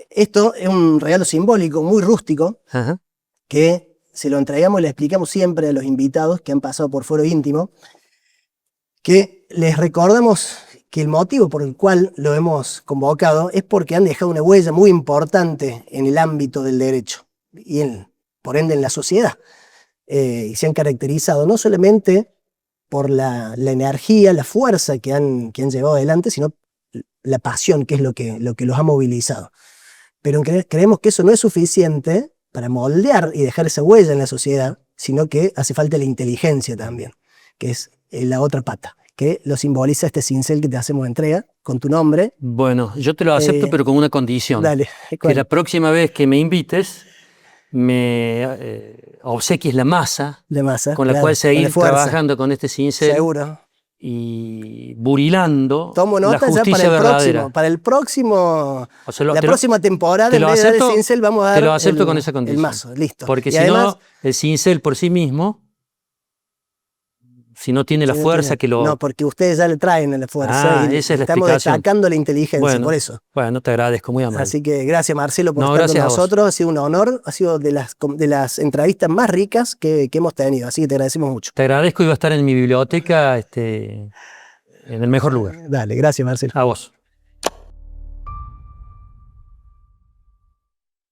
Esto es un regalo simbólico, muy rústico, Ajá. que se lo entregamos y le explicamos siempre a los invitados que han pasado por Foro Íntimo, que les recordamos que el motivo por el cual lo hemos convocado es porque han dejado una huella muy importante en el ámbito del derecho y por ende en la sociedad. Y se han caracterizado no solamente por la energía, la fuerza que han llevado adelante, sino la pasión, que es lo que los ha movilizado. Pero creemos que eso no es suficiente para moldear y dejar esa huella en la sociedad, sino que hace falta la inteligencia también, que es la otra pata, que lo simboliza este cincel que te hacemos entrega con tu nombre. Bueno, yo te lo acepto, pero con una condición. Dale. Que la próxima vez que me invites, me obsequies la masa De masa, con la claro, cual seguir con la fuerza. trabajando con este cincel. Seguro. Y burilando Tomo la nota ya justicia verdadera. para el próximo, O sea, la próxima temporada, te en lo vez de dar acepto, el cincel, vamos a dar te lo acepto con esa el condición. mazo, listo. Porque Y si además, no, el cincel por sí mismo, si no tiene la si no fuerza tiene- que lo... No, porque ustedes ya le traen a la fuerza. Ah, y esa es la estamos explicación. destacando la inteligencia, Bueno, por eso. bueno, te agradezco, muy amable. Así que gracias, Marcelo, por No, estar con gracias a vos. nosotros. Ha sido un honor, ha sido de las entrevistas más ricas que hemos tenido. Así que te agradecemos mucho. Te agradezco y va a estar en mi biblioteca en el mejor lugar. Dale, gracias, Marcelo. A vos.